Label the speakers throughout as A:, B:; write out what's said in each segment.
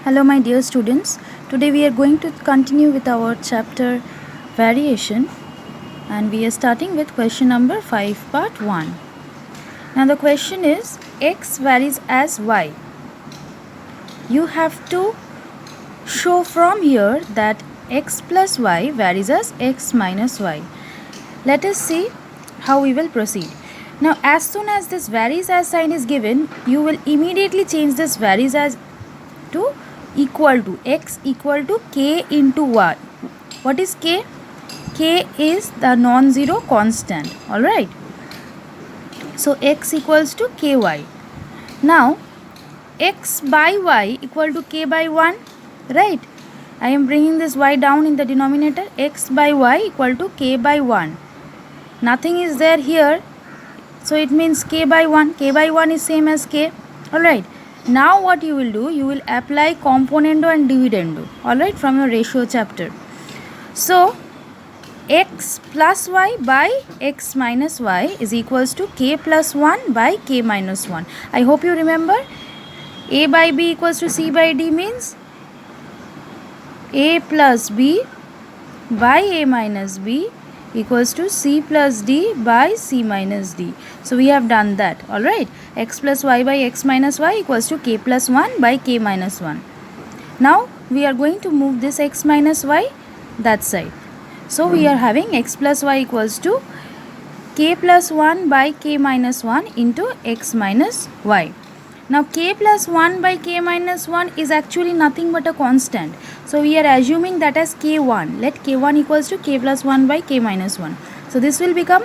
A: Hello my dear students, today we are going to continue with our chapter variation and we are starting with question number 5 part 1. Now the question is x varies as y. You have to show from here that x plus y varies as x minus y. Let us see how we will proceed. Now as soon as this varies as sign is given, you will immediately change this varies as to equal to x equal to k into y. What is k? K is the non-zero constant. Alright. So x equals to ky. Now x by y equal to k by 1. Right. I am bringing this y down in the denominator. X by y equal to k by 1. Nothing is there here. So it means k by 1. K by 1 is same as k. Alright. Now what you will do, you will apply componendo and dividendo, alright, from your ratio chapter. So x plus y by x minus y is equals to k plus 1 by k minus 1. I hope you remember a by b equals to c by d means a plus b by a minus b equals to c plus d by c minus d. So we have done that, alright. X plus y by x minus y equals to k plus 1 by k minus 1. Now we are going to move this x minus y that side. So we are having x plus y equals to k plus 1 by k minus 1 into x minus y. Now k plus 1 by k minus 1 is actually nothing but a constant. So we are assuming that as k1. Let k1 equals to k plus 1 by k minus 1. So this will become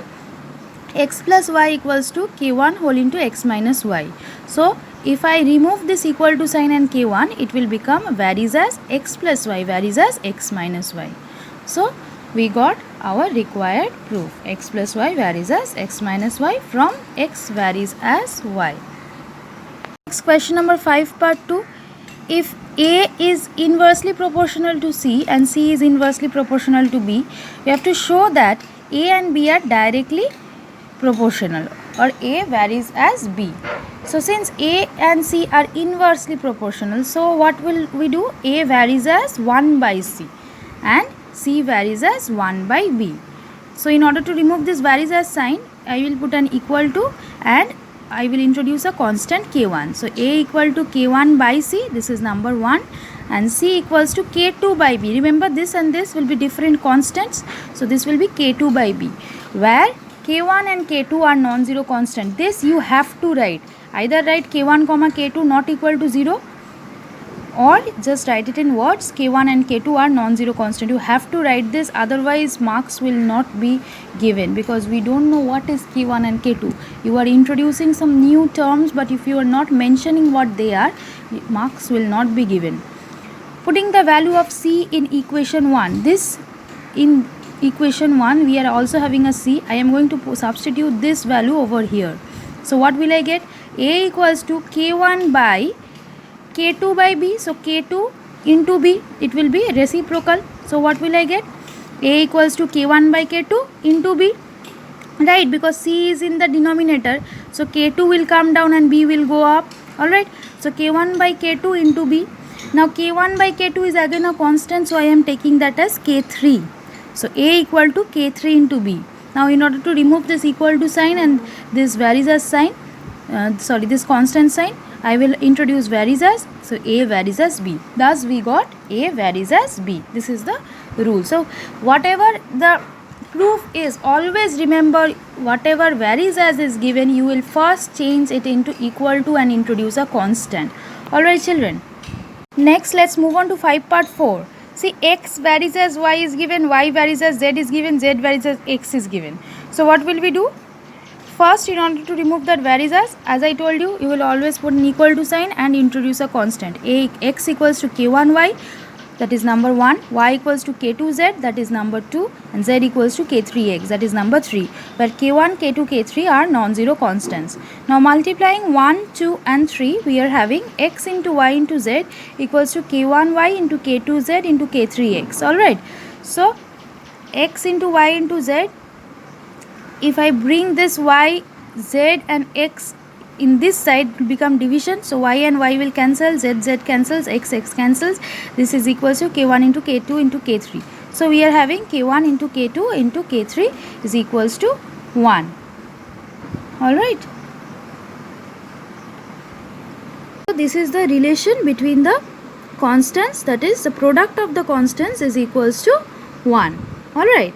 A: x plus y equals to k1 whole into x minus y. So if I remove this equal to sign and k1, it will become varies as x plus y varies as x minus y. So we got our required proof. X plus y varies as x minus y from x varies as y. Next question number 5 part 2. If A is inversely proportional to C and C is inversely proportional to B, we have to show that A and B are directly proportional or A varies as B. So since A and C are inversely proportional, so what will we do? A varies as 1 by C and C varies as 1 by B. So in order to remove this varies as sign, I will put an equal to and I will introduce a constant k1. So A equal to k1 by C, this is number 1, and C equals to k2 by B. Remember this and this will be different constants. So this will be k2 by B, where k1 and k2 are non-zero constant. This you have to write. Either write k1 comma k2 not equal to 0 or just write it in words k1 and k2 are non-zero constant. You have to write this, otherwise marks will not be given because we don't know what is k1 and k2. You are introducing some new terms, but if you are not mentioning what they are, marks will not be given. Putting the value of C in equation 1. This in equation 1 we are also having a C. I am going to substitute this value over here. So what will I get? A equals to k1 by k2 by b. So k2 into b, it will be reciprocal. So what will I get? A equals to k1 by k2 into b, right, because c is in the denominator, so k2 will come down and b will go up. Alright, so k1 by k2 into b. Now k1 by k2 is again a constant, so I am taking that as k3. So A equal to k3 into b. Now in order to remove this equal to sign and this varies as sign, this constant sign, I will introduce varies as, so A varies as B. Thus we got A varies as B. This is the rule. So whatever the proof is, always remember whatever varies as is given, you will first change it into equal to and introduce a constant. Alright children. Next let's move on to 5 part 4. See, x varies as y is given, y varies as z is given, z varies as x is given. So what will we do? First, in order to remove that varies as I told you, you will always put an equal to sign and introduce a constant. X equals to k1y, that is number 1, y equals to k2z, that is number 2, and z equals to k3x, that is number 3, where k1, k2, k3 are non-zero constants. Now multiplying 1, 2 and 3, we are having x into y into z equals to k1y into k2z into k3x. Alright, so x into y into z, if I bring this y, z and x in this side will become division, so y and y will cancel, z cancels, x cancels. This is equals to k1 into k2 into k3. So we are having k1 into k2 into k3 is equals to 1. Alright. So this is the relation between the constants, that is the product of the constants is equals to 1. Alright.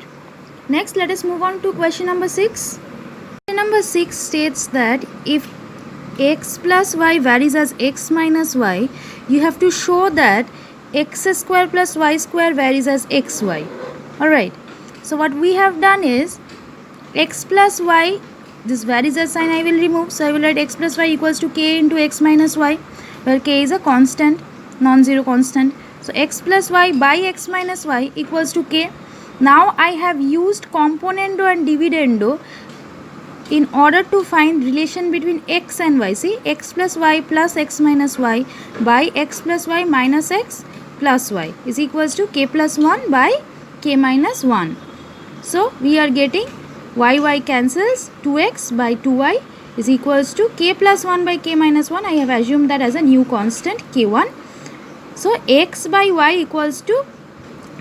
A: Next let us move on to question number 6. Question number 6 states that if x plus y varies as x minus y, you have to show that x square plus y square varies as xy. Alright, so what we have done is x plus y, this varies as sign I will remove, so I will write x plus y equals to k into x minus y, where k is a constant, non-zero constant. So x plus y by x minus y equals to k. Now I have used componendo and dividendo in order to find relation between x and y. See, x plus y plus x minus y by x plus y minus x plus y is equals to k plus 1 by k minus 1. So we are getting y cancels, 2x by 2y is equals to k plus 1 by k minus 1. I have assumed that as a new constant k1. So x by y equals to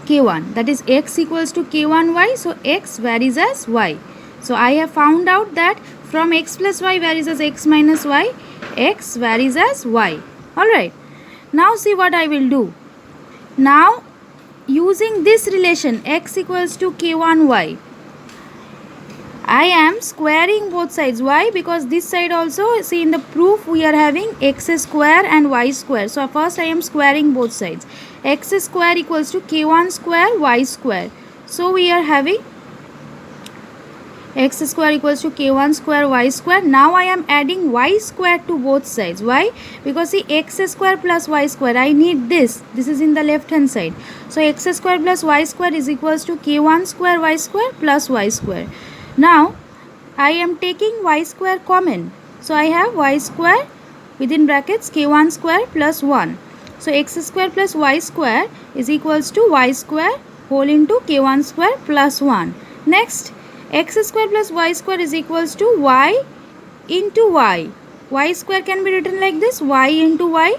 A: k1, that is x equals to k1y, so x varies as y. So I have found out that from x plus y varies as x minus y, x varies as y. Alright. Now see what I will do. Now using this relation x equals to k1y, I am squaring both sides. Why? Because this side also, see in the proof we are having x square and y square. So first I am squaring both sides. X square equals to k1 square y square. So we are having x square equals to k1 square y square. Now I am adding y square to both sides. Why? Because see x square plus y square, I need this. This is in the left hand side. So x square plus y square is equals to k1 square y square plus y square. Now I am taking y square common. So I have y square within brackets k1 square plus 1. So x square plus y square is equals to y square whole into k1 square plus 1. Next, x square plus y square is equals to y into y. Y square can be written like this, y into y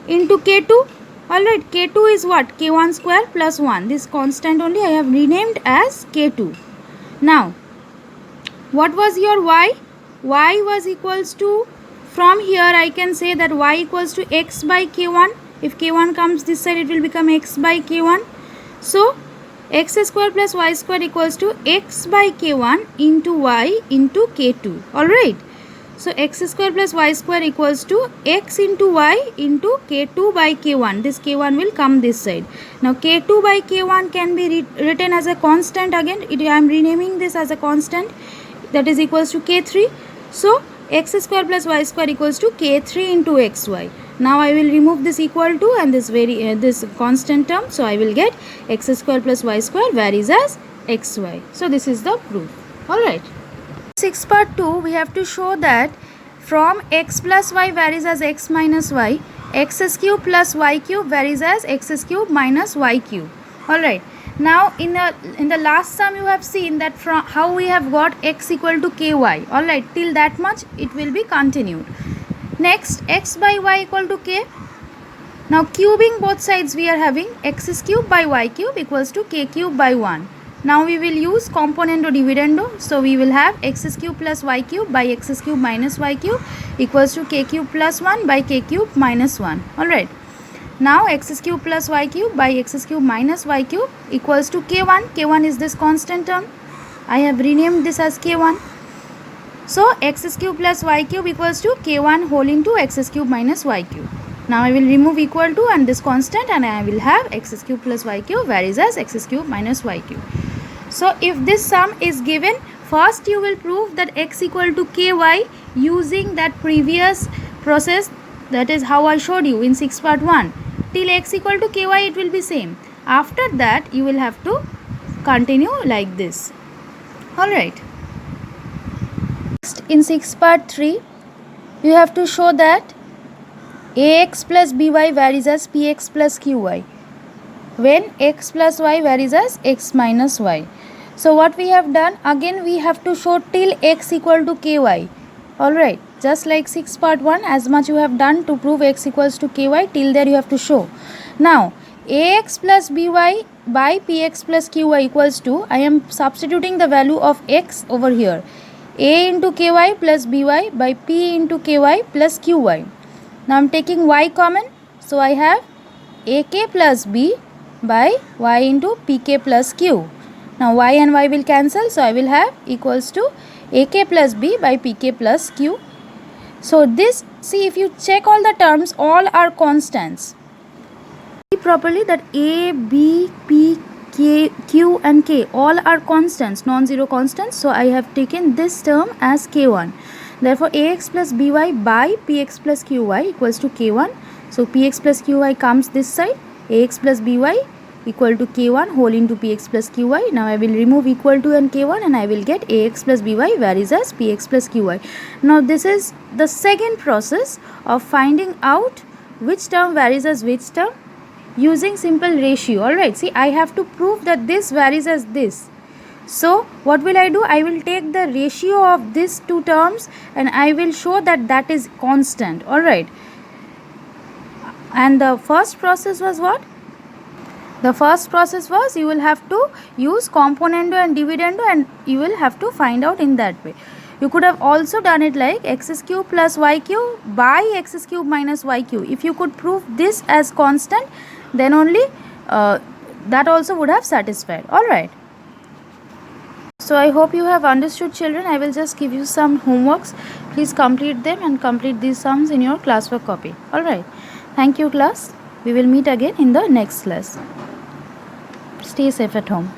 A: into k2. Alright, k2 is what? k1 square plus 1. This constant only I have renamed as k2. Now, what was your y? Y was equals to, from here I can say that y equals to x by k1. If k1 comes this side, it will become x by k1. So, x square plus y square equals to x by k1 into y into k2. Alright. So, x square plus y square equals to x into y into k2 by k1. This k1 will come this side. Now, k2 by k1 can be written as a constant again. I am renaming this as a constant, that is equals to k3. So, x square plus y square equals to k3 into xy. Now I will remove this equal to and this this constant term. So I will get x square plus y square varies as xy. So this is the proof. Alright. 6 part 2, we have to show that from x plus y varies as x minus y, x cube plus y cube varies as x cube minus y cube. Alright. Now in the last sum you have seen that from how we have got x equal to ky. Alright, till that much it will be continued. Next, x by y equal to k. Now cubing both sides we are having x cube by y cube equals to k cube by 1. Now we will use componendo dividendo. So we will have x cube plus y cube by x cube minus y cube equals to k cube plus 1 by k cube minus 1. Alright. Now x cube plus y cube by x cube minus y cube equals to k1. K1 is this constant term. I have renamed this as k1. So x cube plus y cube equals to k1 whole into x cube minus y cube. Now I will remove equal to and this constant and I will have x cube plus y cube varies as x cube minus y cube. So if this sum is given, first you will prove that x equal to ky using that previous process, that is how I showed you in 6 part 1. Till x equal to ky it will be same. After that you will have to continue like this. Alright. Next in 6 part 3 you have to show that ax plus by varies as px plus qy when x plus y varies as x minus y. So what we have done, again we have to show till x equal to ky. Alright. just like 6 part 1, as much you have done to prove x equals to ky, till there you have to show. Now ax plus by by px plus qy equals to, I am substituting the value of x over here, a into ky plus by by p into ky plus qy. Now I am taking y common, so I have ak plus b by y into pk plus q. Now y and y will cancel, so I will have equals to ak plus b by pk plus q. So this, see, if you check all the terms, all are constants. See properly that a, b, p, k, q and k all are constants, non-zero constants. So I have taken this term as k1. Therefore ax plus by by px plus qy equals to k1. So px plus qy comes this side, ax plus by equal to k1 whole into px plus qy. Now I will remove equal to and k1 and I will get ax plus by varies as px plus qy. Now this is the second process of finding out which term varies as which term using simple ratio. Alright, see, I have to prove that this varies as this. So what will I do? I will take the ratio of these two terms and I will show that that is constant. Alright, and the first process was what? The first process was you will have to use componendo and dividendo and you will have to find out in that way. You could have also done it like x cube plus y cube by x cube minus y cube. If you could prove this as constant, then only that also would have satisfied. Alright. So I hope you have understood, children. I will just give you some homeworks. Please complete them and complete these sums in your classwork copy. Alright. Thank you, class. We will meet again in the next class. Stay safe at home.